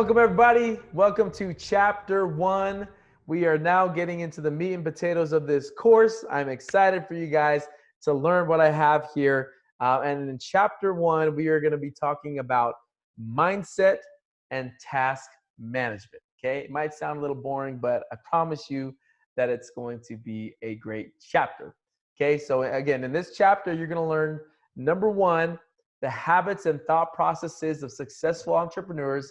Welcome, everybody. Welcome to chapter 1. We are now getting into the meat and potatoes of this course. I'm excited for you guys to learn what I have here. And in chapter 1, we are going to be talking about mindset and task management. Okay, it might sound a little boring, but I promise you that it's going to be a great chapter. Okay, so again, in this chapter, you're going to learn number 1, the habits and thought processes of successful entrepreneurs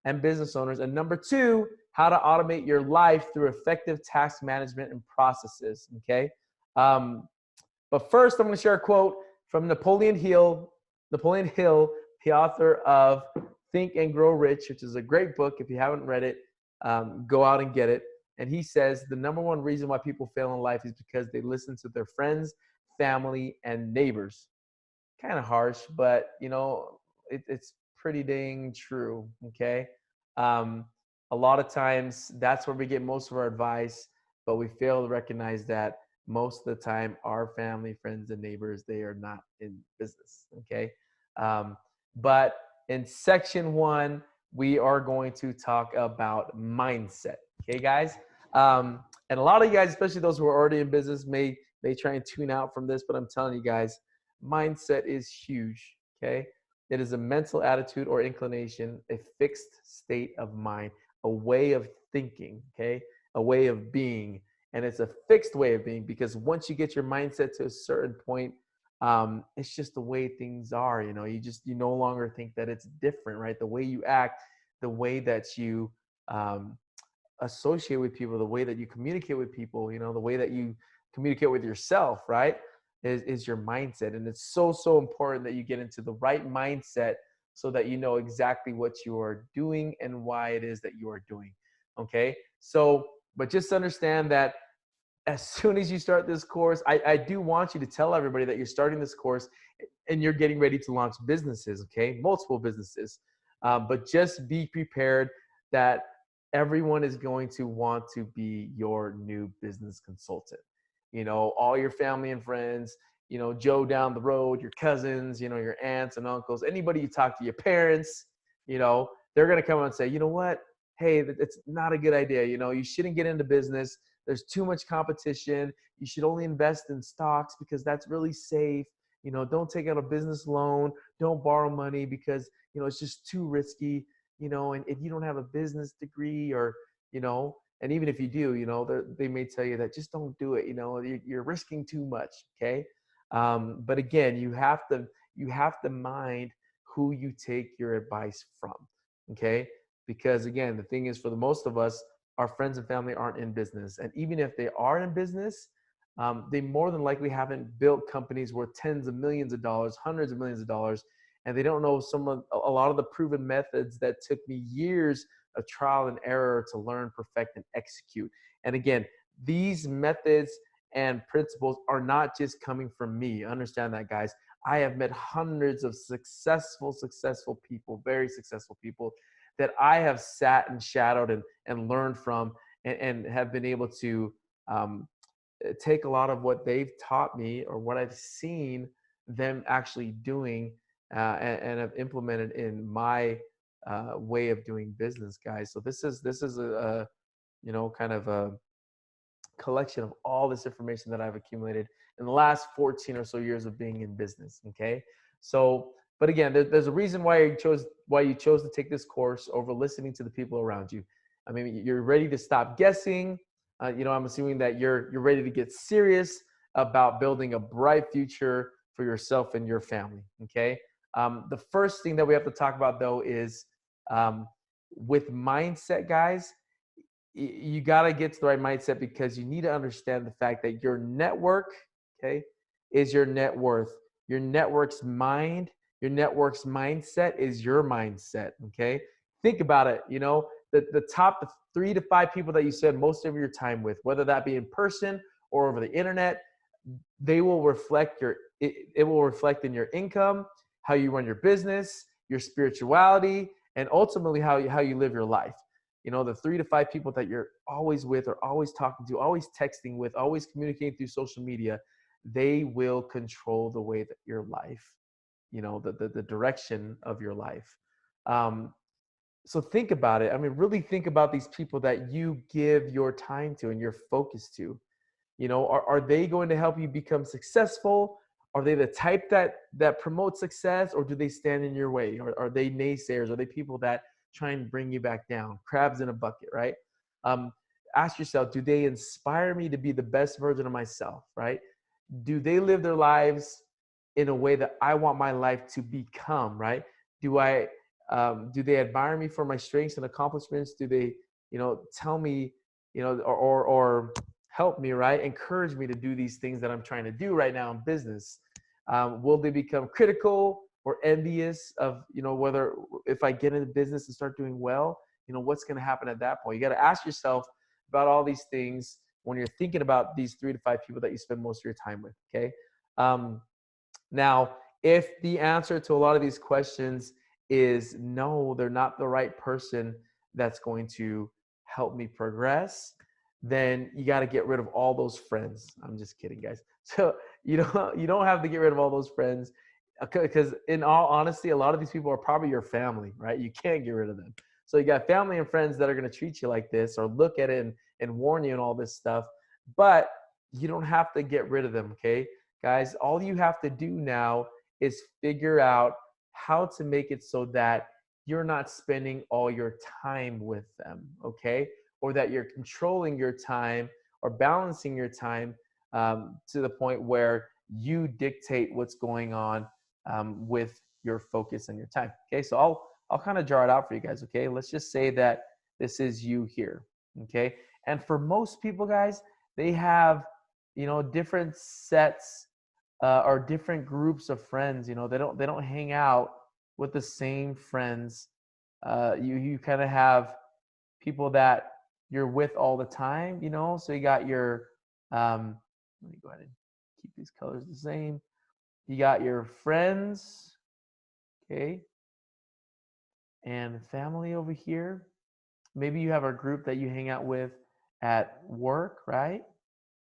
and business owners. And number 2, how to automate your life through effective task management and processes. Okay. But first, I'm going to share a quote from Napoleon Hill, the author of Think and Grow Rich, which is a great book. If you haven't read it, go out and get it. And he says the number one reason why people fail in life is because they listen to their friends, family, and neighbors. Kind of harsh, but it's pretty dang true. Okay. Um, a lot of times that's where we get most of our advice, but we fail to recognize that most of the time our family, friends, and neighbors, they are not in business. Okay. Um, but in section 1, we are going to talk about mindset. Okay, guys. And a lot of you guys, especially those who are already in business, may try and tune out from this, but I'm telling you guys, mindset is huge. Okay. It is a mental attitude or inclination, a fixed state of mind, a way of thinking, okay, a way of being. And it's a fixed way of being because once you get your mindset to a certain point, it's just the way things are. You no longer think that it's different, right? The way you act, the way that you um, associate with people, the way that you communicate with people, the way that you communicate with yourself, right? Is your mindset. And it's so important that you get into the right mindset so that you know exactly what you are doing and why it is that you are doing. Okay. So, but just understand that as soon as you start this course, I do want you to tell everybody that you're starting this course and you're getting ready to launch businesses, okay? Multiple businesses. But just be prepared that everyone is going to want to be your new business consultant. All your family and friends, Joe down the road, your cousins, your aunts and uncles, anybody you talk to, your parents, they're going to come and say, you know what? Hey, it's not a good idea. You shouldn't get into business. There's too much competition. You should only invest in stocks because that's really safe. Don't take out a business loan. Don't borrow money because, it's just too risky, and if you don't have a business degree or, and even if you do, they may tell you that just don't do it. You're risking too much. Okay. But again, you have to mind who you take your advice from. Okay. Because again, the thing is, for the most of us, our friends and family aren't in business. And even if they are in business, they more than likely haven't built companies worth tens of millions of dollars, hundreds of millions of dollars, and they don't know a lot of the proven methods that took me years of trial and error to learn, perfect, and execute. And again, these methods and principles are not just coming from me. Understand that, guys. I have met hundreds of successful people, very successful people that I have sat and shadowed and learned from and have been able to take a lot of what they've taught me or what I've seen them actually doing and have implemented in my way of doing business, guys. So this is a kind of a collection of all this information that I've accumulated in the last 14 or so years of being in business. Okay. So, but again, there's a reason why you chose to take this course over listening to the people around you. I mean, you're ready to stop guessing. I'm assuming that you're ready to get serious about building a bright future for yourself and your family. Okay. The first thing that we have to talk about though is with mindset, guys. You got to get to the right mindset because you need to understand the fact that your network, okay, is your net worth. Your network's mind, your network's mindset is your mindset, okay? Think about it, the top 3 to 5 people that you spend most of your time with, whether that be in person or over the internet, they will reflect it will reflect in your income, how you run your business, your spirituality, and ultimately how you live your life. The 3 to 5 people that you're always with or always talking to, always texting with, always communicating through social media, they will control the way that your life, the direction of your life. Um, So think about it. I mean, really think about these people that you give your time to and your focus to. Are they going to help you become successful? Are they the type that promote success, or do they stand in your way? Are they naysayers? Are they people that try and bring you back down? Crabs in a bucket, right? Um, Ask yourself, do they inspire me to be the best version of myself, right? Do they live their lives in a way that I want my life to become, right? Do they admire me for my strengths and accomplishments? Do they, tell me, or help me, right? Encourage me to do these things that I'm trying to do right now in business. Will they become critical or envious of, whether if I get into business and start doing well, what's going to happen at that point? You got to ask yourself about all these things when you're thinking about these 3 to 5 people that you spend most of your time with. Okay. Um, Now, if the answer to a lot of these questions is no, they're not the right person that's going to help me progress, then you got to get rid of all those friends. I'm just kidding, guys. So you don't have to get rid of all those friends, because in all honesty, a lot of these people are probably your family, right? You can't get rid of them. So you got family and friends that are going to treat you like this or look at it and warn you and all this stuff, but you don't have to get rid of them. Okay, guys, all you have to do now is figure out how to make it so that you're not spending all your time with them, okay? Or that you're controlling your time or balancing your time, to the point where you dictate what's going on, with your focus and your time. Okay, so I'll kind of draw it out for you guys. Okay, let's just say that this is you here. Okay, and for most people, guys, they have different sets, or different groups of friends. They don't hang out with the same friends. You kind of have people that you're with all the time. So you got your let me go ahead and keep these colors the same. You got your friends, okay, and family over here. Maybe you have a group that you hang out with at work, right?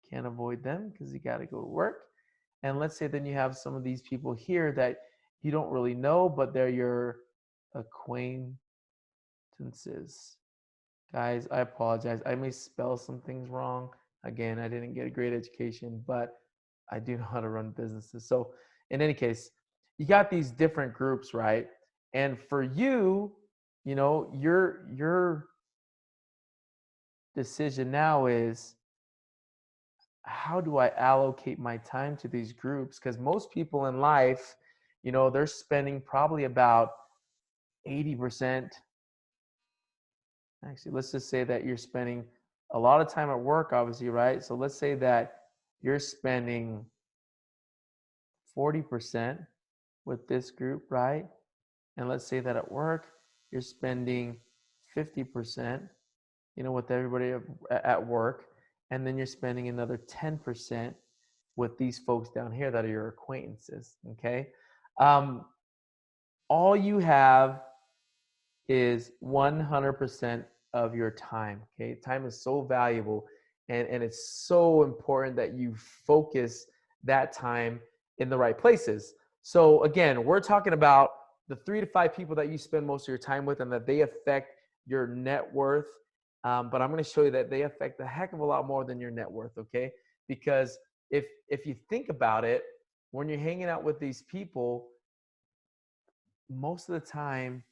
Can't avoid them because you got to go to work. And let's say then you have some of these people here that you don't really know, but they're your acquaintances. Guys, I apologize. I may spell some things wrong. Again, I didn't get a great education, but I do know how to run businesses. So, in any case, you got these different groups, right? And for you, your decision now is, how do I allocate my time to these groups? Because most people in life, they're spending probably about 80%. Actually, let's just say that you're spending a lot of time at work, obviously, right? So let's say that you're spending 40% with this group, right? And let's say that at work, you're spending 50%, with everybody at work. And then you're spending another 10% with these folks down here that are your acquaintances, okay? Um, all you have is 100% of your time, okay? Time is so valuable, and it's so important that you focus that time in the right places. So again, we're talking about the 3 to 5 people that you spend most of your time with and that they affect your net worth. But I'm going to show you that they affect a heck of a lot more than your net worth, okay? Because if you think about it, when you're hanging out with these people, most of the time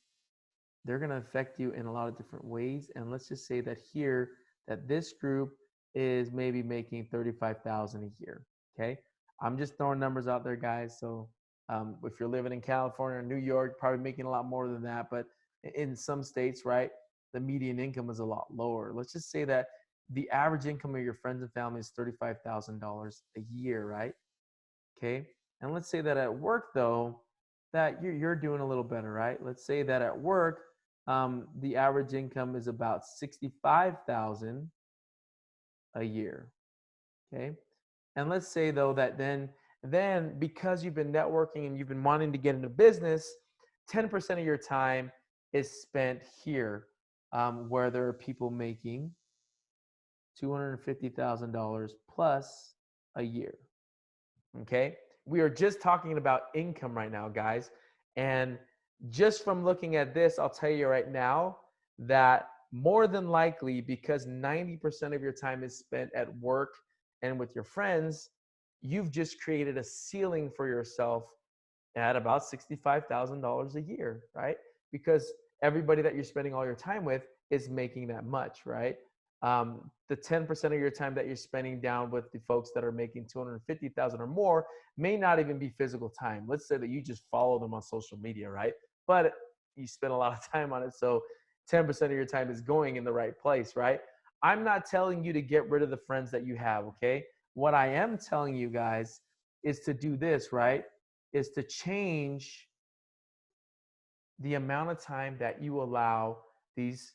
they're going to affect you in a lot of different ways. And let's just say that here, that this group is maybe making 35,000 a year. Okay. I'm just throwing numbers out there, guys. So if you're living in California or New York, probably making a lot more than that. But in some states, right, the median income is a lot lower. Let's just say that the average income of your friends and family is $35,000 a year, right? Okay. And let's say that at work, though, that you're doing a little better, right? Let's say that at work, the average income is about 65,000 a year. Okay. And let's say though that then because you've been networking and you've been wanting to get into business, 10% of your time is spent here, where there are people making $250,000 plus a year. Okay. We are just talking about income right now, guys. And just from looking at this, I'll tell you right now that more than likely, because 90% of your time is spent at work and with your friends, you've just created a ceiling for yourself at about $65,000 a year, right? Because everybody that you're spending all your time with is making that much, right? The 10% of your time that you're spending down with the folks that are making 250,000 or more may not even be physical time. Let's say that you just follow them on social media, right? But you spend a lot of time on it, so 10% of your time is going in the right place, right? I'm not telling you to get rid of the friends that you have, okay? What I am telling you guys is to do this, right? Is to change the amount of time that you allow these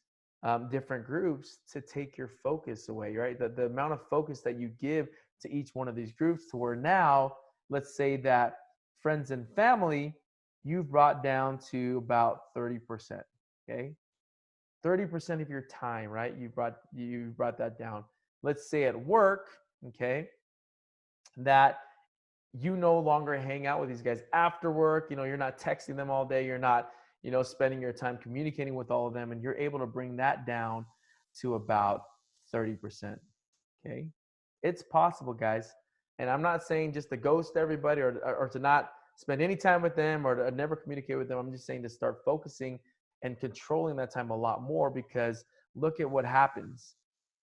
different groups to take your focus away, right? The amount of focus that you give to each one of these groups, to where now, let's say that friends and family, you've brought down to about 30%, okay? 30% of your time, right? You brought that down. Let's say at work, okay, that you no longer hang out with these guys after work. You're not texting them all day. You're not, spending your time communicating with all of them, and you're able to bring that down to about 30%. Okay. It's possible, guys. And I'm not saying just to ghost everybody, or to not spend any time with them, or to never communicate with them. I'm just saying to start focusing and controlling that time a lot more, because look at what happens.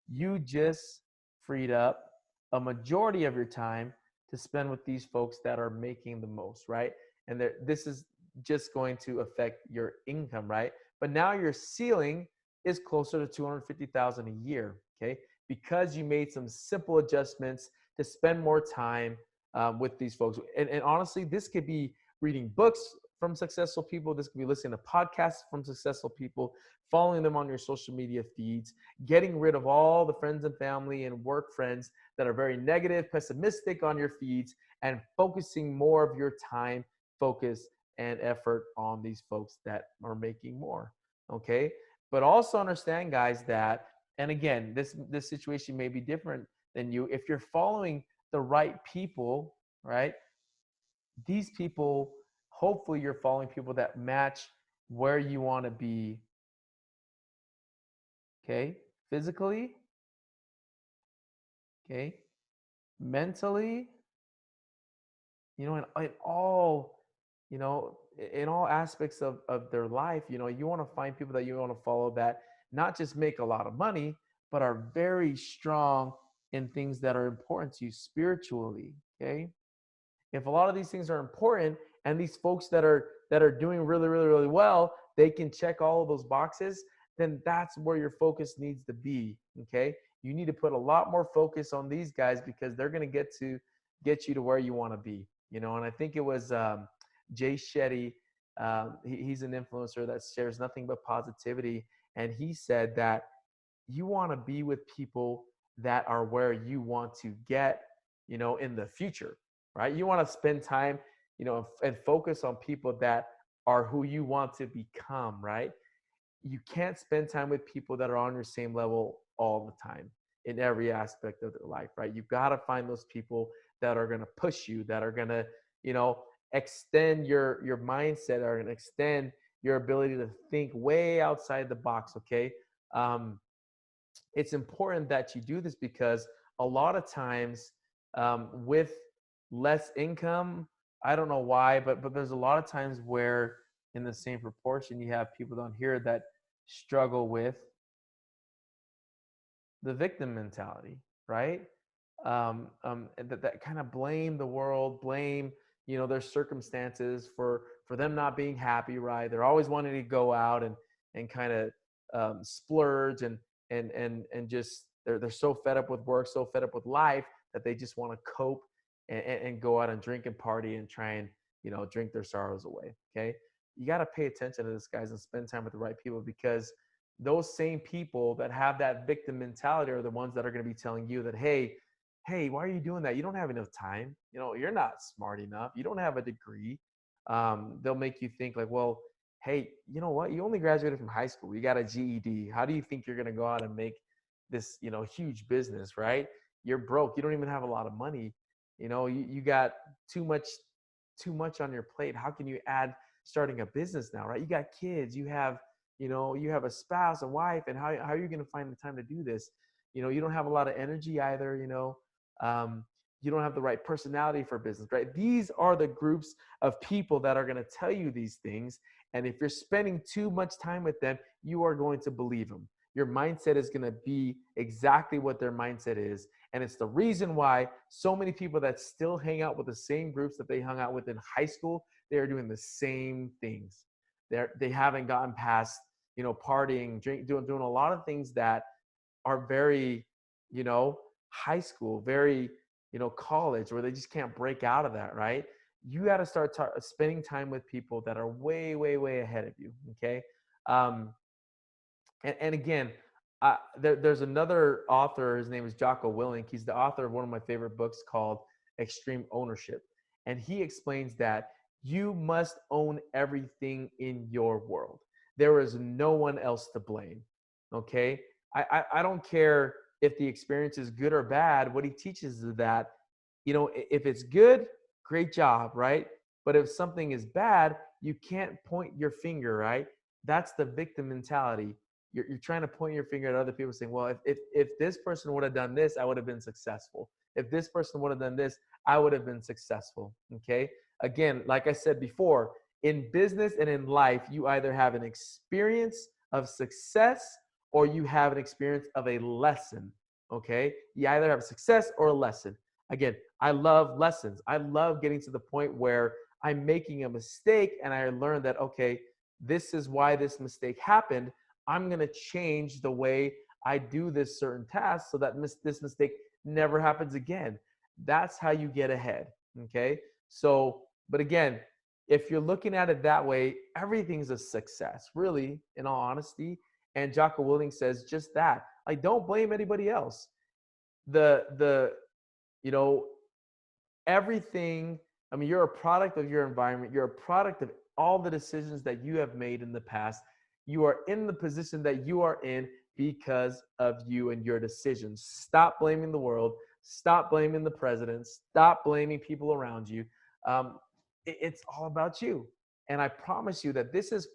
You just freed up a majority of your time to spend with these folks that are making the most, right? And this is just going to affect your income, right? But now your ceiling is closer to 250,000 a year, okay? Because you made some simple adjustments to spend more time with these folks. And honestly, this could be reading books from successful people. This could be listening to podcasts from successful people, following them on your social media feeds, getting rid of all the friends and family and work friends that are very negative, pessimistic on your feeds, and focusing more of your time, focus, and effort on these folks that are making more. Okay. But also understand, guys, that, and again, this situation may be different than you. If you're following the right people, right? These people, hopefully you're following people that match where you want to be, okay? Physically, okay? Mentally, in all, in all aspects of their life. You want to find people that you want to follow that not just make a lot of money, but are very strong in things that are important to you spiritually, okay? If a lot of these things are important, and these folks that are doing really, really, really well, they can check all of those boxes, then that's where your focus needs to be, okay? You need to put a lot more focus on these guys, because they're going to get you to where you want to be. And I think it was Jay Shetty. He's an influencer that shares nothing but positivity, and he said that you want to be with people that are where you want to get, in the future, right? You want to spend time, and focus on people that are who you want to become, right? You can't spend time with people that are on your same level all the time in every aspect of their life, right? You've got to find those people that are going to push you, that are going to, extend your mindset, are going to extend your ability to think way outside the box, okay? It's important that you do this, because a lot of times, with less income, I don't know why, but there's a lot of times where, in the same proportion, you have people down here that struggle with the victim mentality, right? That kind of blame the world, blame, their circumstances for them not being happy, right? They're always wanting to go out and kind of splurge, and just they're so fed up with work, so fed up with life, that they just want to cope, and go out and drink and party and try and drink their sorrows away. Okay, you got to pay attention to this, guys, and spend time with the right people, because those same people that have that victim mentality are the ones that are going to be telling you that, hey, why are you doing that? You don't have enough time. You're not smart enough. You don't have a degree. They'll make you think like, well, hey, you know what? You only graduated from high school. You got a GED. How do you think you're going to go out and make this, huge business, right? You're broke. You don't even have a lot of money. You got too much on your plate. How can you add starting a business now, right? You got kids, you have, you have a spouse, a wife, and how are you going to find the time to do this? You don't have a lot of energy either, um, you don't have the right personality for business, right? These are the groups of people that are going to tell you these things. And if you're spending too much time with them, you are going to believe them. Your mindset is going to be exactly what their mindset is. And it's the reason why so many people that still hang out with the same groups that they hung out with in high school, they are doing the same things. They haven't gotten past, partying, doing a lot of things that are very, high school, very, college, where they just can't break out of that, right? You got to start spending time with people that are way, way, way ahead of you. Okay. Um, and again, there's another author. His name is Jocko Willink. He's the author of one of my favorite books called Extreme Ownership. And he explains that you must own everything in your world. There is no one else to blame. Okay. I don't care if the experience is good or bad. What he teaches is that, if it's good, great job, right? But if something is bad, you can't point your finger, right? That's the victim mentality. You're trying to point your finger at other people saying, well, if this person would have done this, I would have been successful. If this person would have done this, I would have been successful. Okay. Again, like I said before, in business and in life, you either have an experience of success or you have an experience of a lesson. Okay. You either have success or a lesson. Again, I love lessons. I love getting to the point where I'm making a mistake and I learned that, okay, this is why this mistake happened. I'm going to change the way I do this certain task so that this mistake never happens again. That's how you get ahead. Okay. So, but again, if you're looking at it that way, everything's a success, really, in all honesty. And Jocko Willink says just that. Like, don't blame anybody else. The you know, everything, I mean, you're a product of your environment. You're a product of all the decisions that you have made in the past. You are in the position that you are in because of you and your decisions. Stop blaming the world. Stop blaming the president. Stop blaming people around you. It's all about you. And I promise you that this is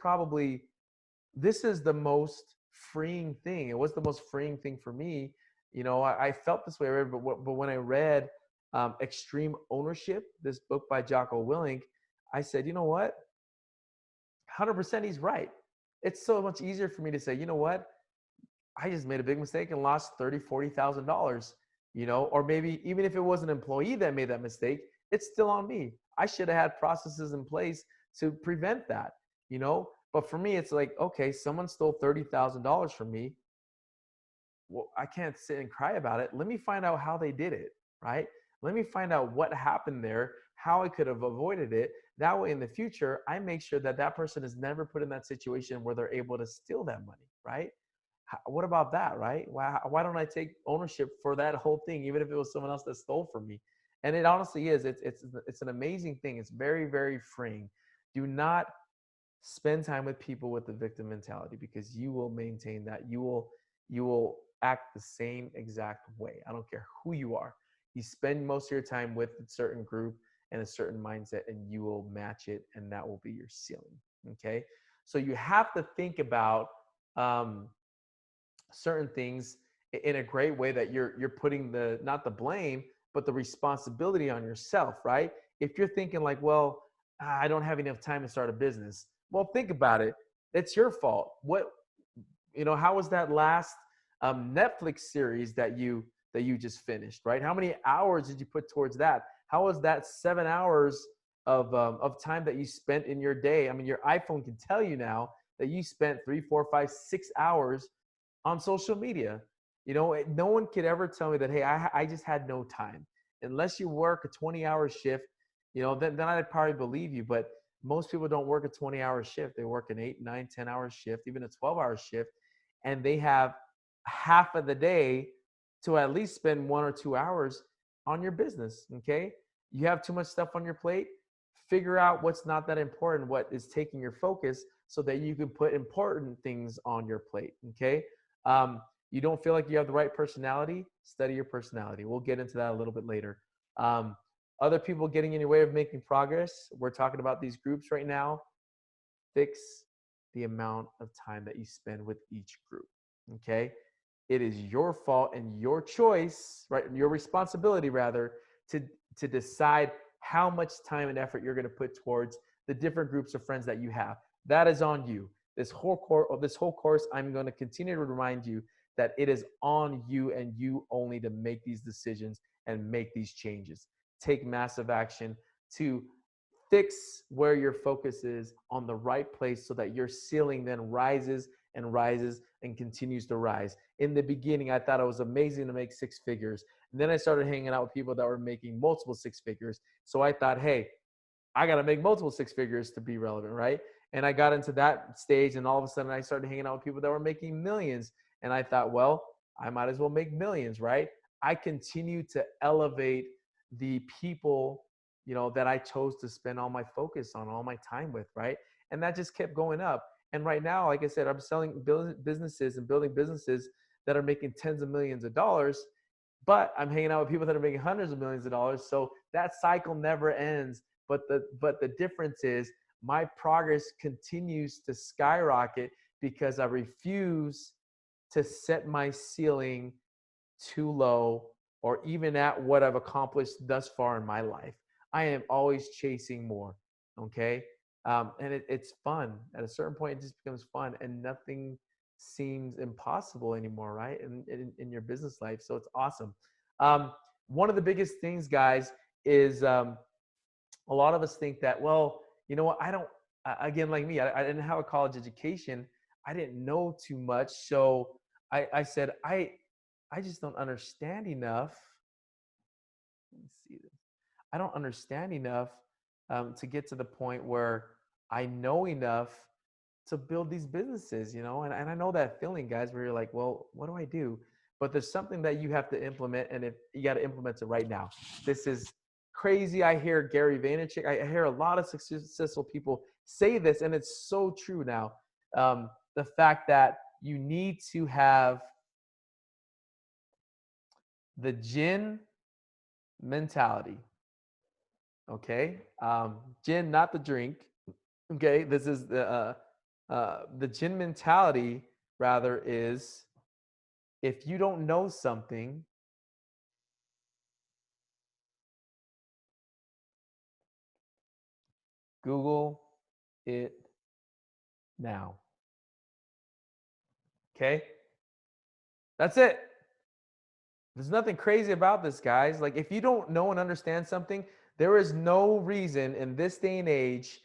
the most freeing thing. It was the most freeing thing for me. I felt this way, but when I read Extreme Ownership, this book by Jocko Willink, I said, you know what? 100% he's right. It's so much easier for me to say, you know what? I just made a big mistake and lost $30,000, $40,000, or maybe even if it was an employee that made that mistake, it's still on me. I should have had processes in place to prevent that. But for me, it's like, okay, someone stole $30,000 from me. Well, I can't sit and cry about it. Let me find out how they did it, right? Let me find out what happened there, how I could have avoided it. That way in the future, I make sure that that person is never put in that situation where they're able to steal that money, right? What about that, right? Why don't I take ownership for that whole thing, even if it was someone else that stole from me? And it honestly is. It's an amazing thing. It's very, very freeing. Do not spend time with people with the victim mentality, because you will maintain that. You will act the same exact way. I don't care who you are. You spend most of your time with a certain group and a certain mindset, and you will match it, and that will be your ceiling. Okay. So you have to think about um, certain things in a great way, that you're putting the, not the blame, but the responsibility on yourself, right? If you're thinking like, well, I don't have enough time to start a business. Well, think about it. It's your fault. How was that last Netflix series that you just finished, right? How many hours did you put towards that? How was that 7 hours of time that you spent in your day? I mean, your iPhone can tell you now that you spent 3, 4, 5, 6 hours on social media. No one could ever tell me that, hey, I just had no time. Unless you work a 20-hour shift, then I'd probably believe you. But most people don't work a 20-hour shift. They work an 8, 9, 10-hour shift, even a 12-hour shift. And they have half of the day to at least spend 1 or 2 hours on your business. Okay. You have too much stuff on your plate. Figure out what's not that important, what is taking your focus, so that you can put important things on your plate. Okay. You don't feel like you have the right personality, study your personality. We'll get into that a little bit later. Other people getting in your way of making progress. We're talking about these groups right now. fix the amount of time that you spend with each group. Okay. It is your fault and your choice, right? Your responsibility, rather, to, to decide how much time and effort you're going to put towards the different groups of friends that you have. That is on you. This whole course, I'm going to continue to remind you that it is on you and you only to make these decisions and make these changes. Take massive action to fix where your focus is on the right place so that your ceiling then rises and rises and continues to rise. In the beginning, I thought it was amazing to make six figures. And then I started hanging out with people that were making multiple six figures. So I thought, hey, I got to make multiple six figures to be relevant, right? And I got into that stage, and all of a sudden I started hanging out with people that were making millions. And I thought, well, I might as well make millions, right? I continue to elevate the people, that I chose to spend all my focus on, all my time with, right? And that just kept going up. And right now, like I said, I'm building businesses that are making tens of millions of dollars, but I'm hanging out with people that are making hundreds of millions of dollars. So that cycle never ends. But the difference is my progress continues to skyrocket because I refuse to set my ceiling too low or even at what I've accomplished thus far in my life. I am always chasing more. Okay. And it's fun. At a certain point, it just becomes fun and nothing seems impossible anymore, right? In your business life. So it's awesome. One of the biggest things, guys, is a lot of us think that, well, you know what? I don't, again, like me, I didn't have a college education. I didn't know too much. So I said, I just don't understand enough. Let me see this. I don't understand enough to get to the point where I know enough to build these businesses, and I know that feeling, guys, where you're like, well, what do I do? But there's something that you have to implement, and if you got to implement it right now. This is crazy. I hear Gary Vaynerchuk. I hear a lot of successful people say this, and it's so true now. The fact that you need to have the Jin mentality. Okay. Gin, not the drink. Okay. This is the gin mentality, rather, is if you don't know something, Google it now. Okay. That's it. There's nothing crazy about this, guys. Like, if you don't know and understand something, there is no reason in this day and age,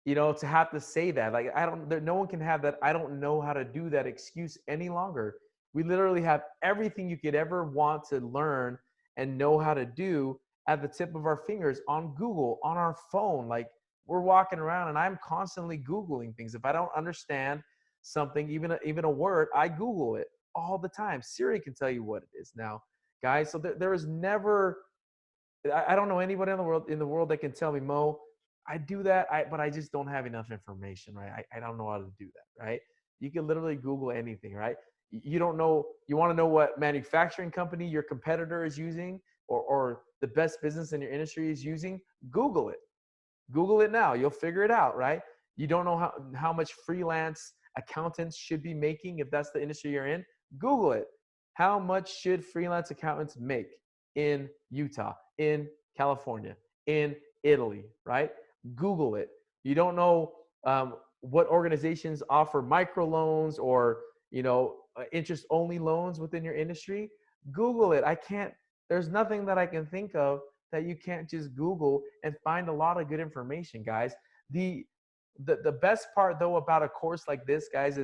to have to say that. Like, no one can have that I don't know how to do that excuse any longer. We literally have everything you could ever want to learn and know how to do at the tip of our fingers on Google, on our phone. Like, we're walking around and I'm constantly Googling things. If I don't understand something, even a word, I Google it all the time. Siri can tell you what it is now, guys. So there is never, I don't know anybody in the world that can tell me, Mo, I do that, but I just don't have enough information, right? I don't know how to do that, right? You can literally Google anything, right? You don't know, you want to know what manufacturing company your competitor is using, or the best business in your industry is using? Google it. Google it now. You'll figure it out, right? You don't know how much freelance accountants should be making if that's the industry you're in? Google it. How much should freelance accountants make in Utah, in California, in Italy, right? Google it. You don't know what organizations offer microloans or interest-only loans within your industry? Google it. There's nothing that I can think of that you can't just Google and find a lot of good information, guys. The best part, though, about a course like this, guys,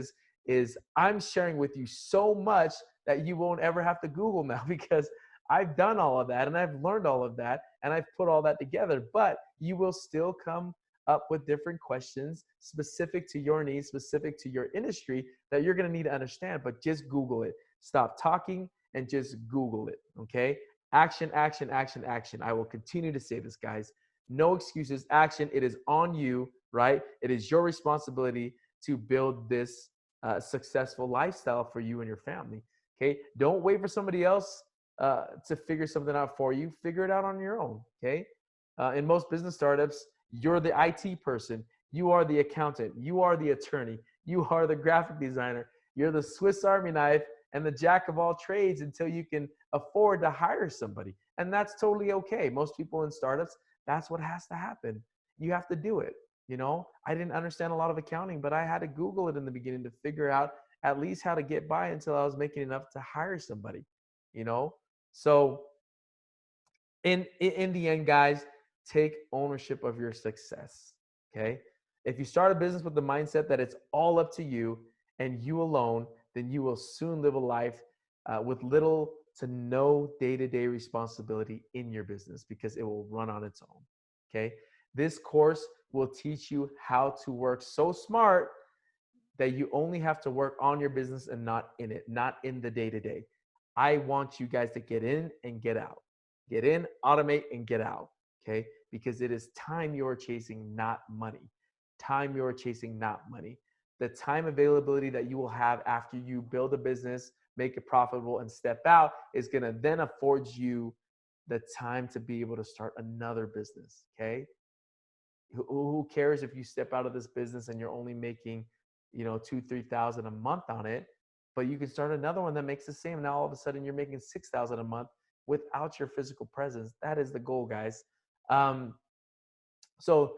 is I'm sharing with you so much that you won't ever have to Google now, because I've done all of that and I've learned all of that and I've put all that together. But you will still come up with different questions specific to your needs, specific to your industry, that you're going to need to understand. But just Google it. Stop talking and just Google it. Okay? Action, action, action, action. I will continue to say this, guys. No excuses. Action. It is on you, right? It is your responsibility to build this successful lifestyle for you and your family. Okay? Don't wait for somebody else to figure something out for you. Figure it out on your own. Okay? In most business startups, you're the IT person. You are the accountant. You are the attorney. You are the graphic designer. You're the Swiss Army knife and the jack of all trades until you can afford to hire somebody. And that's totally okay. Most people in startups, that's what has to happen. You have to do it. You know, I didn't understand a lot of accounting, but I had to Google it in the beginning to figure out at least how to get by until I was making enough to hire somebody, you know? So in the end, guys, take ownership of your success. Okay. If you start a business with the mindset that it's all up to you and you alone, then you will soon live a life with little to no day-to-day responsibility in your business because it will run on its own. Okay. This course will teach you how to work so smart that you only have to work on your business and not in it, not in the day-to-day. I want you guys to get in and get out. Get in, automate, and get out, okay? Because it is time you're chasing, not money. Time you're chasing, not money. The time availability that you will have after you build a business, make it profitable, and step out is going to then afford you the time to be able to start another business, okay? Who cares if you step out of this business and you're only making, you know, 2,000-3,000 a month on it, but you can start another one that makes the same. Now all of a sudden you're making 6,000 a month without your physical presence. That is the goal, guys. So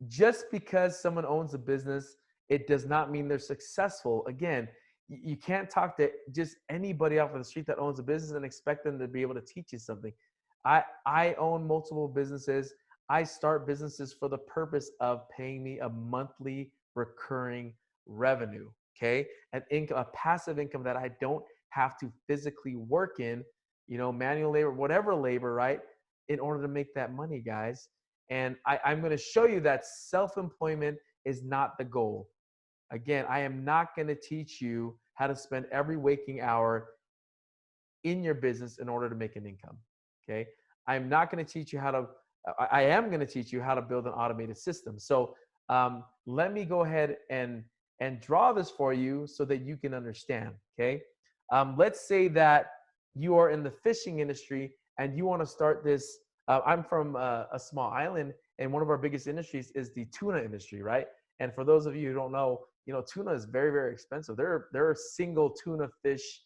just because someone owns a business, it does not mean they're successful. Again, you can't talk to just anybody off of the street that owns a business and expect them to be able to teach you something. I own multiple businesses. I start businesses for the purpose of paying me a monthly recurring revenue, okay? An income, a passive income that I don't have to physically work in, you know, manual labor, whatever labor, right? In order to make that money, guys. And I'm going to show you that self-employment is not the goal. Again, I am not going to teach you how to spend every waking hour in your business in order to make an income, okay? I'm not going to teach you how to, I am going to teach you how to build an automated system. So let me go ahead and draw this for you so that you can understand, okay? Let's say that you are in the fishing industry and you want to start this. I'm from a small island, and one of our biggest industries is the tuna industry, right? And for those of you who don't know, you know, tuna is very, very expensive. There are single tuna fish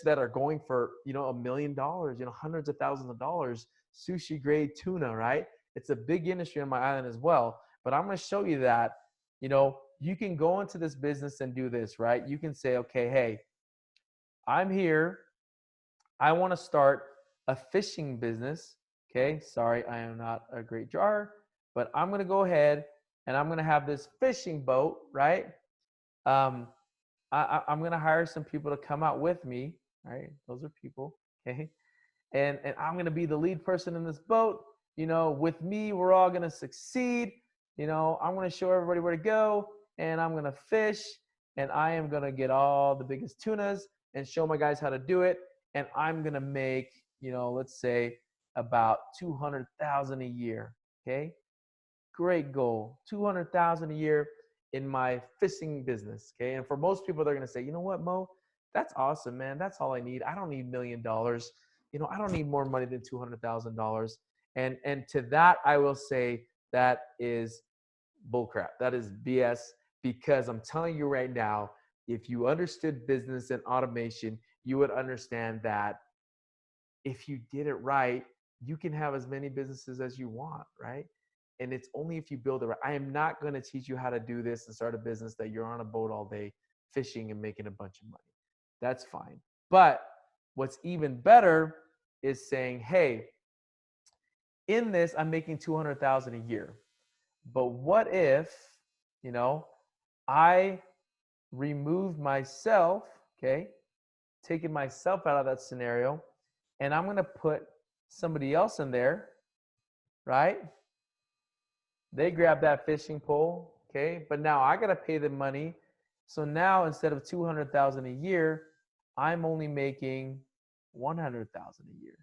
that are going for, you know, $1 million, you know, hundreds of thousands of dollars, sushi grade tuna, right? It's a big industry on my island as well. But I'm going to show you that, you know, you can go into this business and do this, right? You can say, okay, hey, I'm here. I want to start a fishing business. Okay. Sorry, I am not a great drawer, but I'm going to go ahead and I'm going to have this fishing boat, right? I'm going to hire some people to come out with me, right? Those are people, okay? And I'm going to be the lead person in this boat. You know, with me, we're all going to succeed. You know, I'm going to show everybody where to go, and I'm going to fish, and I am going to get all the biggest tunas and show my guys how to do it. And I'm going to make, you know, let's say about 200,000 a year, okay? Great goal, 200,000 a year in my fishing business, okay? And for most people, they're gonna say, you know what, Mo, that's awesome, man. That's all I need. I don't need $1 million. You know, I don't need more money than $200,000. And to that, I will say that is bullcrap. That is BS, because I'm telling you right now, if you understood business and automation, you would understand that if you did it right, you can have as many businesses as you want, right? And it's only if you build it right. I am not going to teach you how to do this and start a business that you're on a boat all day fishing and making a bunch of money. That's fine. But what's even better is saying, hey, in this, I'm making 200,000 a year. But what if, you know, I removed myself, okay, taking myself out of that scenario, and I'm going to put somebody else in there, right? They grab that fishing pole, okay? But now I got to pay them money. So now instead of 200,000 a year, I'm only making 100,000 a year.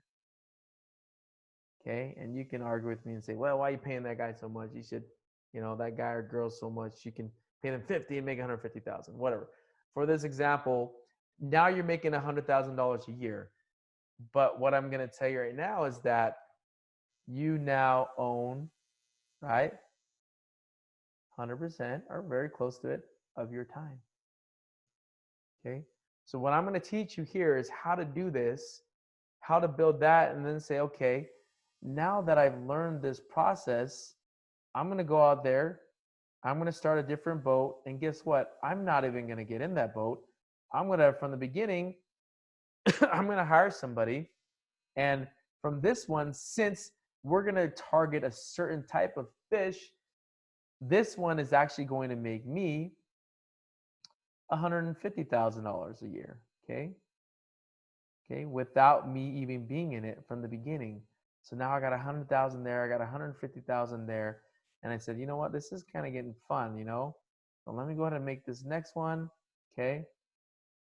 Okay? And you can argue with me and say, "Well, why are you paying that guy so much? You should, you know, that guy or girl so much. You can pay them 50 and make 150,000, whatever." For this example, now you're making $100,000 a year. But what I'm going to tell you right now is that you now own, right, 100% or very close to it of your time. Okay. So what I'm going to teach you here is how to do this, how to build that, and then say, okay, now that I've learned this process, I'm going to go out there. I'm going to start a different boat. And guess what? I'm not even going to get in that boat. I'm going to, from the beginning, I'm going to hire somebody. And from this one, since we're going to target a certain type of fish, this one is actually going to make me $150,000 a year. Okay. Okay. Without me even being in it from the beginning. So now I got 100,000 there. I got 150,000 there. And I said, you know what? This is kind of getting fun, you know? So let me go ahead and make this next one. Okay.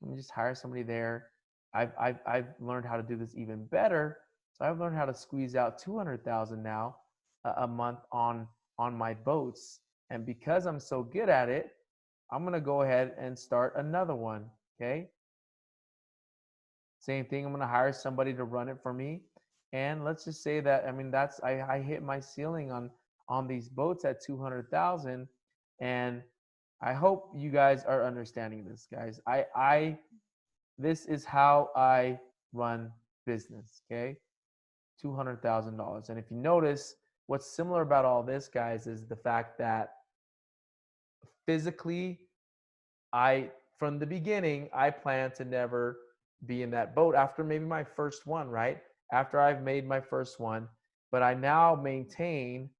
Let me just hire somebody there. I've learned how to do this even better. So I've learned how to squeeze out 200,000 now a month on my boats. And because I'm so good at it, I'm going to go ahead and start another one. Okay. Same thing. I'm going to hire somebody to run it for me. And let's just say that, I mean, I hit my ceiling on these boats at 200,000. And I hope you guys are understanding this, guys. This is how I run business. Okay. $200,000. And if you notice, what's similar about all this, guys, is the fact that physically, from the beginning, I plan to never be in that boat after maybe my first one, right? After I've made my first one, but I now maintain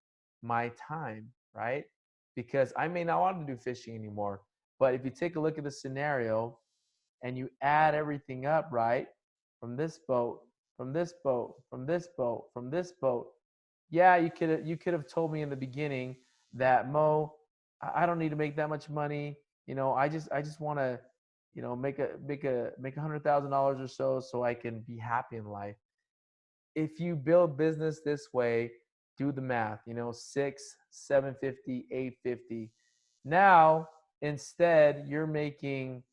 my time, right? Because I may not want to do fishing anymore. But if you take a look at the scenario and you add everything up, right? From this boat, from this boat, from this boat, from this boat. Yeah, you could have told me in the beginning that, Mo, I don't need to make that much money. You know, I just want to, you know, make $100,000 or so I can be happy in life. If you build business this way, do the math. You know, 6, 750, 850. Now instead you're making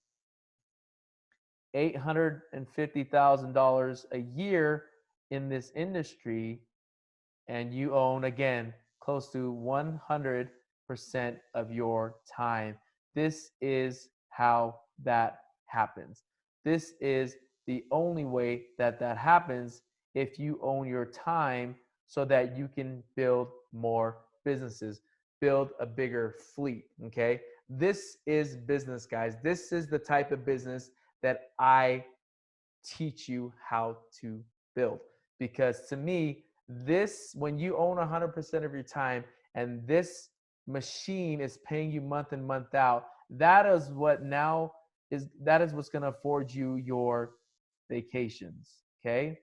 $850,000 a year in this industry, and you own, again, close to 100% of your time. This is how that happens. This is the only way that that happens, if you own your time, so that you can build more businesses, build a bigger fleet. Okay. This is business, guys. This is the type of business that I teach you how to build. Because to me, this, when you own 100% of your time and this machine is paying you month in, month out, that is what's going to afford you your vacations. Okay.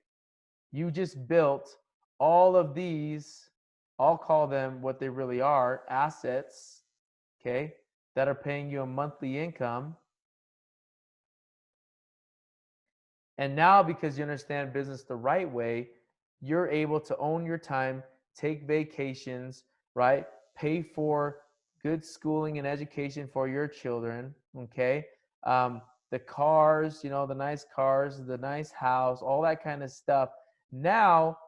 You just built all of these, I'll call them what they really are, assets. Okay. That are paying you a monthly income. And now, because you understand business the right way, you're able to own your time, take vacations, right? Pay for good schooling and education for your children, okay? The cars, you know, the nice cars, the nice house, all that kind of stuff. Now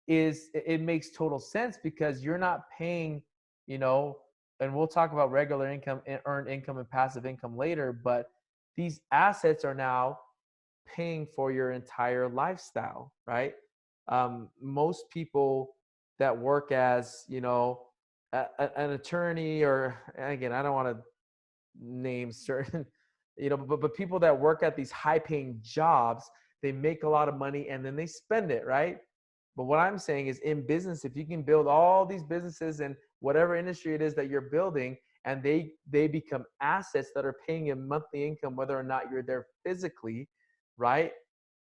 it makes total sense, because you're not paying, you know, and we'll talk about regular income, earned income, and passive income later, but these assets are now paying for your entire lifestyle, right? Most people that work as, you know, an attorney, or, again, I don't want to name certain, you know, but people that work at these high paying jobs, they make a lot of money and then they spend it, right? But what I'm saying is, in business, if you can build all these businesses in whatever industry it is that you're building, and they become assets that are paying you monthly income, whether or not you're there physically, right?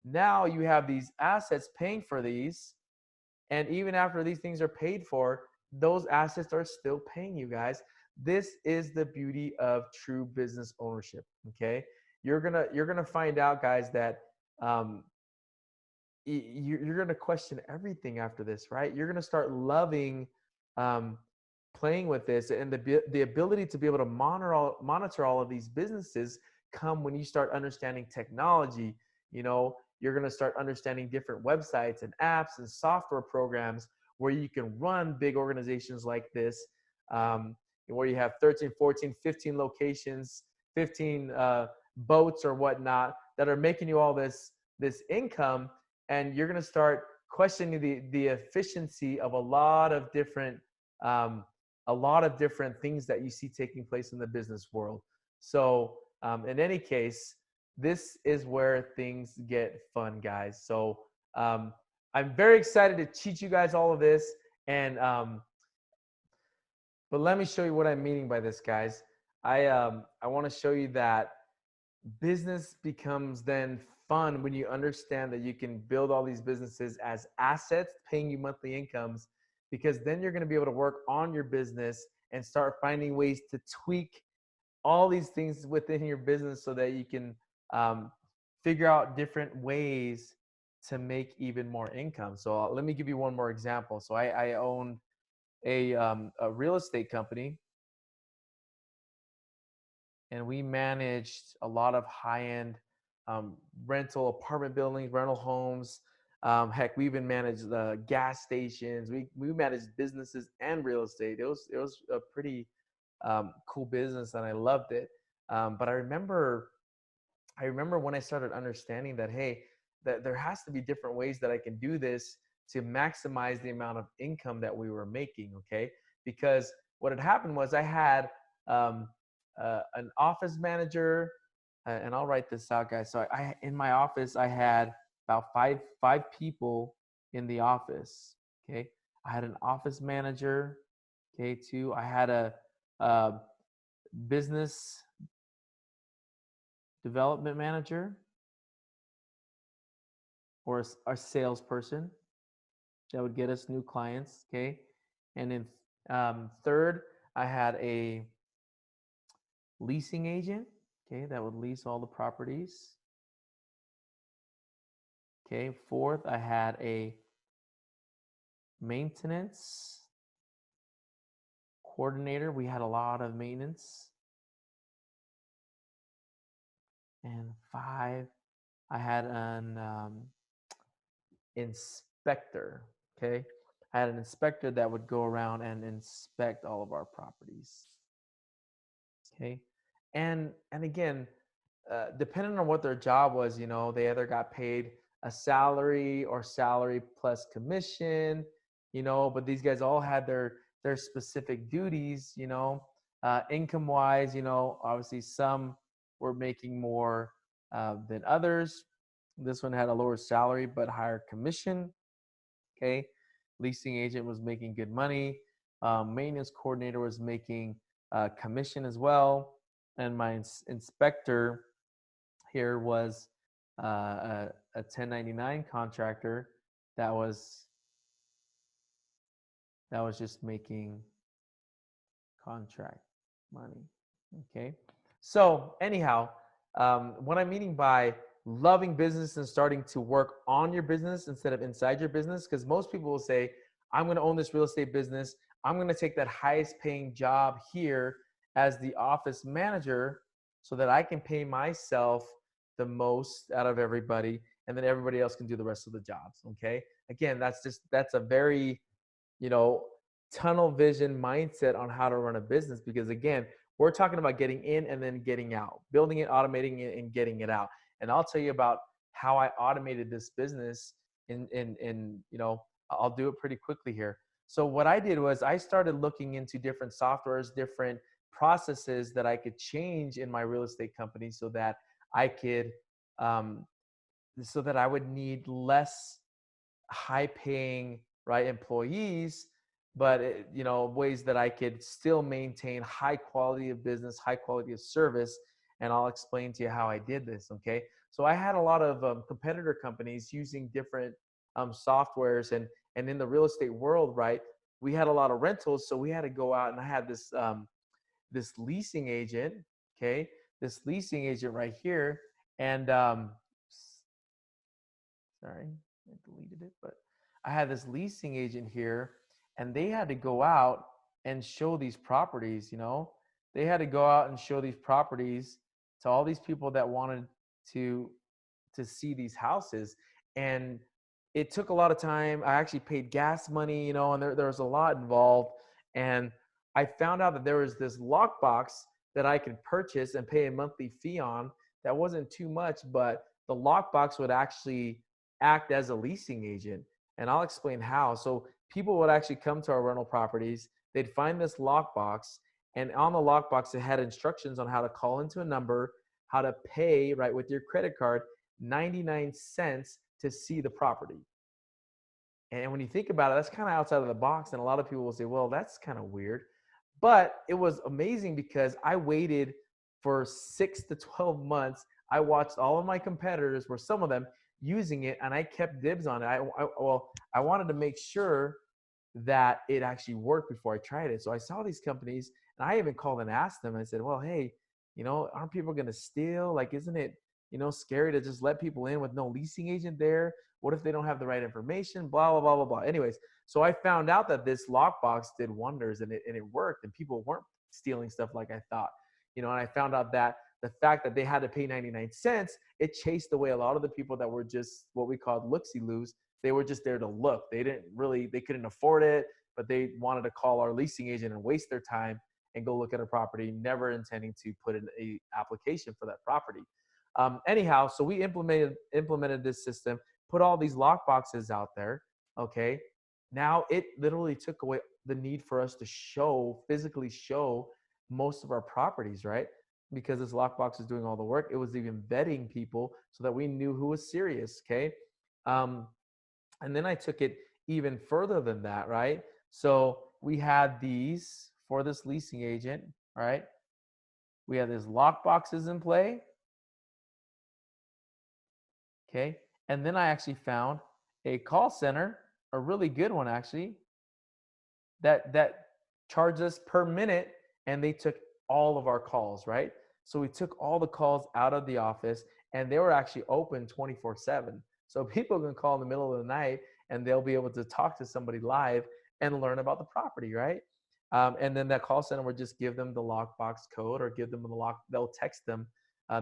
Now you have these assets paying for these. And even after these things are paid for, those assets are still paying you, guys. This is the beauty of true business ownership. Okay. You're gonna find out, guys, that um, you're going to question everything after this, right? You're going to start loving um, playing with this, and the ability to be able to monitor all of these businesses come when you start understanding technology. You know, you're going to start understanding different websites and apps and software programs where you can run big organizations like this. where you have 13, 14, 15 locations, 15 boats or whatnot that are making you all this income, and you're going to start questioning the efficiency of um, a lot of different things that you see taking place in the business world. So in any case, this is where things get fun, guys. So um, I'm very excited to teach you guys all of this. And but let me show you what I'm meaning by this, guys. I want to show you that business becomes then fun when you understand that you can build all these businesses as assets paying you monthly incomes, because then you're going to be able to work on your business and start finding ways to tweak all these things within your business so that you can um, figure out different ways to make even more income. So let me give you one more example. So I own a real estate company, and we managed a lot of high-end rental apartment buildings, rental homes. Heck, we even managed gas stations. We managed businesses and real estate. It was a pretty cool business, and I loved it. But I remember when I started understanding that, hey, that there has to be different ways that I can do this to maximize the amount of income that we were making. Okay, because what had happened was I had um, an office manager, and I'll write this out, guys. So I in my office I had about five people in the office. Okay, I had an office manager. Okay, two. I had a business development manager, or a salesperson that would get us new clients. Okay, and then third, I had a leasing agent. Okay, that would lease all the properties. Okay, fourth, I had a maintenance coordinator. We had a lot of maintenance. And five, I had an inspector. Okay, I had an inspector that would go around and inspect all of our properties. Okay, and again, depending on what their job was, they either got paid a salary or salary plus commission, but these guys all had their specific duties, income wise, obviously some were making more than others. This one had a lower salary but higher commission. Okay, leasing agent was making good money. Maintenance coordinator was making commission as well, and my inspector here was a 1099 contractor that was just making contract money. Okay, so anyhow, what I'm meaning by loving business and starting to work on your business instead of inside your business, because most people will say, I'm going to own this real estate business, I'm going to take that highest paying job here as the office manager so that I can pay myself the most out of everybody, and then everybody else can do the rest of the jobs. Okay, again, that's a very, you know, tunnel vision mindset on how to run a business, because again, we're talking about getting in and then getting out, building it, automating it, and getting it out. And I'll tell you about how I automated this business in I'll do it pretty quickly here. So what I did was I started looking into different softwares, different processes that I could change in my real estate company so that I could um, so that I would need less high paying, right, employees, but ways that I could still maintain high quality of business, high quality of service. And I'll explain to you how I did this. Okay, so I had a lot of competitor companies using different softwares, and in the real estate world, right, we had a lot of rentals, so we had to go out, and I had this leasing agent. Okay, this leasing agent right here, and sorry, I deleted it, but I had this leasing agent here, and they had to go out and show these properties. They had to go out and show these properties to all these people that wanted to see these houses. And it took a lot of time. I actually paid gas money, and there was a lot involved. And I found out that there was this lockbox that I could purchase and pay a monthly fee on that wasn't too much, but the lockbox would actually act as a leasing agent. And I'll explain how. So people would actually come to our rental properties, they'd find this lockbox, and on the lockbox, it had instructions on how to call into a number, how to pay, right, with your credit card, 99 cents to see the property. And when you think about it, that's kind of outside of the box. And a lot of people will say, well, that's kind of weird. But it was amazing because I waited for 6 to 12 months. I watched all of my competitors, were some of them, using it, and I kept dibs on it. I wanted to make sure that it actually worked before I tried it. So I saw these companies, and I even called and asked them. I said, well, hey, aren't people going to steal? Like, isn't it, scary to just let people in with no leasing agent there? What if they don't have the right information? Blah, blah, blah, blah, blah. Anyways, so I found out that this lockbox did wonders, and it worked, and people weren't stealing stuff like I thought. And I found out that the fact that they had to pay 99 cents, it chased away a lot of the people that were just what we called look-see-loos. They were just there to look. They couldn't afford it, but they wanted to call our leasing agent and waste their time and go look at a property, never intending to put in a application for that property. Anyhow, so we implemented this system, put all these lock boxes out there. Okay. Now it literally took away the need for us to physically show most of our properties, right? Because this lockbox is doing all the work. It was even vetting people so that we knew who was serious. Okay. And then I took it even further than that, right? So we had these for this leasing agent, right? We had these lock boxes in play. Okay. And then I actually found a call center, a really good one actually, that charged us per minute, and they took all of our calls, right? So we took all the calls out of the office, and they were actually open 24/7. So people can call in the middle of the night, and they'll be able to talk to somebody live and learn about the property, right? And then that call center would just give them the lockbox code, or give them they'll text them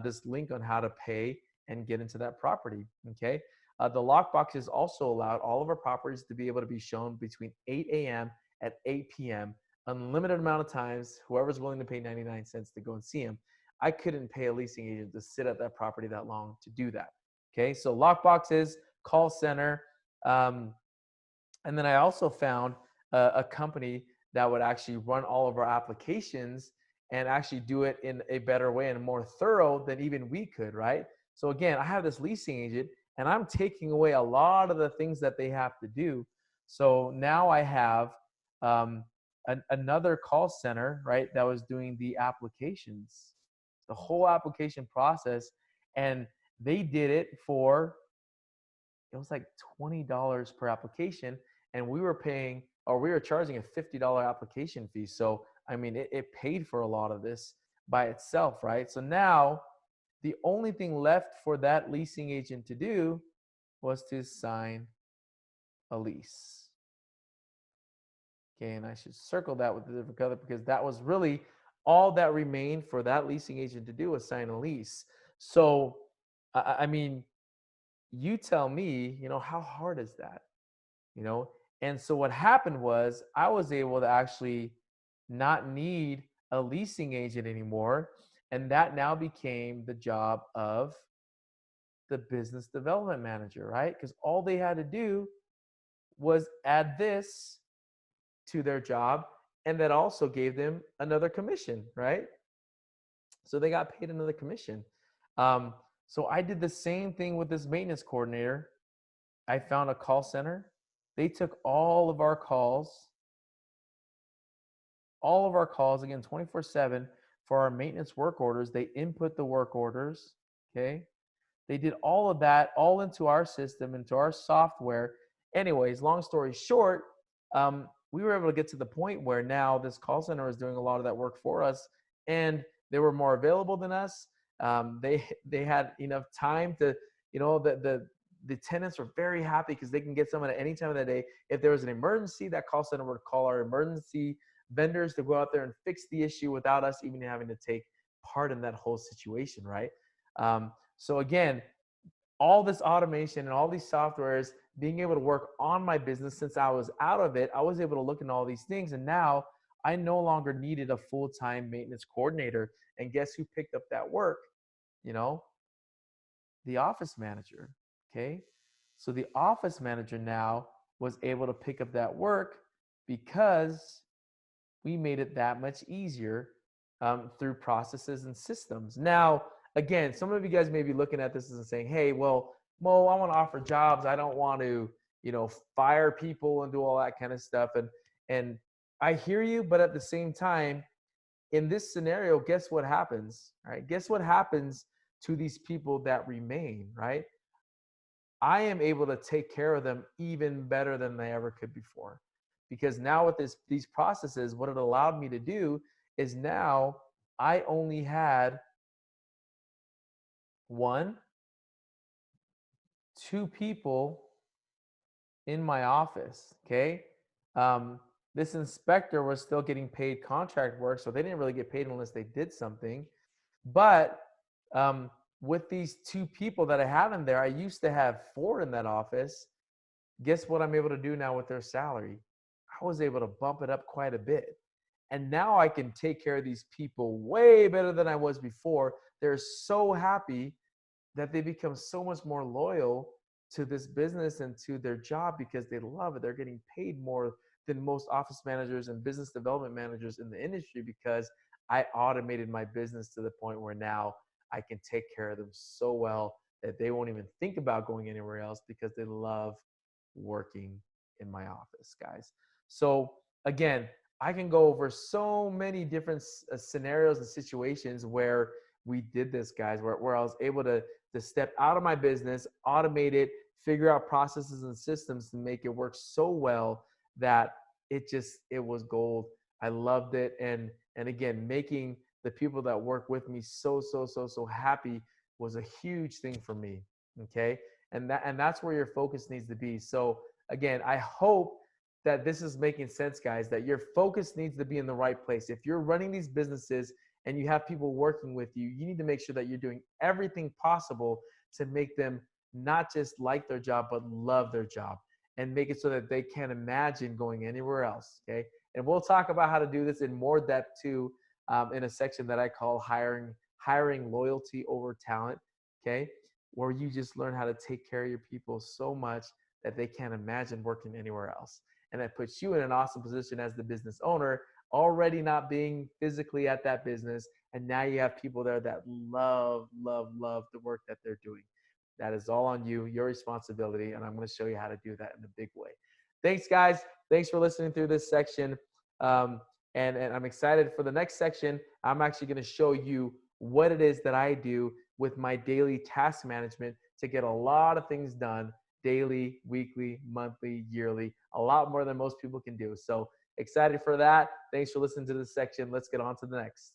this link on how to pay and get into that property. Okay. The lockbox is also allowed all of our properties to be able to be shown between 8 a.m. at 8 p.m. unlimited amount of times. Whoever's willing to pay 99 cents to go and see them. I couldn't pay a leasing agent to sit at that property that long to do that. Okay. So lockboxes, call center. And then I also found a company that would actually run all of our applications and actually do it in a better way and more thorough than even we could, right? So again, I have this leasing agent, and I'm taking away a lot of the things that they have to do. So now I have another call center, right, that was doing the applications, the whole application process, and they did it for, it was like $20 per application, and we were charging a $50 application fee. So I mean, it paid for a lot of this by itself, right? So now the only thing left for that leasing agent to do was to sign a lease. Okay, and I should circle that with a different color, because that was really all that remained for that leasing agent to do, was sign a lease. So, I mean, you tell me, how hard is that? And so what happened was, I was able to actually not need a leasing agent anymore. And that now became the job of the business development manager, right? Because all they had to do was add this to their job, and that also gave them another commission, right? So they got paid another commission. So I did the same thing with this maintenance coordinator. I found a call center. They took all of our calls again, 24/7 for our maintenance work orders. They input the work orders. Okay. They did all of that all into our system, into our software. Anyways, long story short, we were able to get to the point where now this call center is doing a lot of that work for us, and they were more available than us. They had enough time to, the tenants were very happy because they can get someone at any time of the day. If there was an emergency, that call center would call our emergency vendors to go out there and fix the issue without us even having to take part in that whole situation, right? So again, all this automation and all these softwares, being able to work on my business since I was out of it, I was able to look into all these things. And now I no longer needed a full-time maintenance coordinator. And guess who picked up that work? You know, the office manager. Okay. So the office manager now was able to pick up that work because we made it that much easier through processes and systems. Now, again, some of you guys may be looking at this and saying, hey, well, Mo, I want to offer jobs. I don't want to, fire people and do all that kind of stuff. And I hear you, but at the same time, in this scenario, guess what happens, right? Guess what happens to these people that remain, right? I am able to take care of them even better than they ever could before. Because now with these processes, what it allowed me to do is now I only had one, two people in my office. Okay. Um, this inspector was still getting paid contract work, so they didn't really get paid unless they did something. But um, with these two people that I have in there, I used to have four in that office. Guess what I'm able to do now with their salary? I was able to bump it up quite a bit. And now I can take care of these people way better than I was before. They're so happy that they become so much more loyal to this business and to their job because they love it. They're getting paid more than most office managers and business development managers in the industry because I automated my business to the point where now I can take care of them so well that they won't even think about going anywhere else because they love working in my office, guys. So again, I can go over so many different scenarios and situations where we did this, guys, where I was able to step out of my business, automate it, figure out processes and systems to make it work so well that it was gold. I loved it. And again, making the people that work with me so happy was a huge thing for me. Okay. And that's where your focus needs to be. So again, I hope that this is making sense, guys, that your focus needs to be in the right place. If you're running these businesses and you have people working with you, you need to make sure that you're doing everything possible to make them not just like their job, but love their job and make it so that they can't imagine going anywhere else. Okay. And we'll talk about how to do this in more depth too, in a section that I call hiring loyalty over talent. Okay. Where you just learn how to take care of your people so much that they can't imagine working anywhere else. And that puts you in an awesome position as the business owner, already not being physically at that business. And now you have people there that love the work that they're doing. That is all on you, your responsibility. And I'm going to show you how to do that in a big way. Thanks, guys. Thanks for listening through this section. And I'm excited for the next section. I'm actually going to show you what it is that I do with my daily task management to get a lot of things done daily, weekly, monthly, yearly, a lot more than most people can do. So excited for that. Thanks for listening to this section. Let's get on to the next.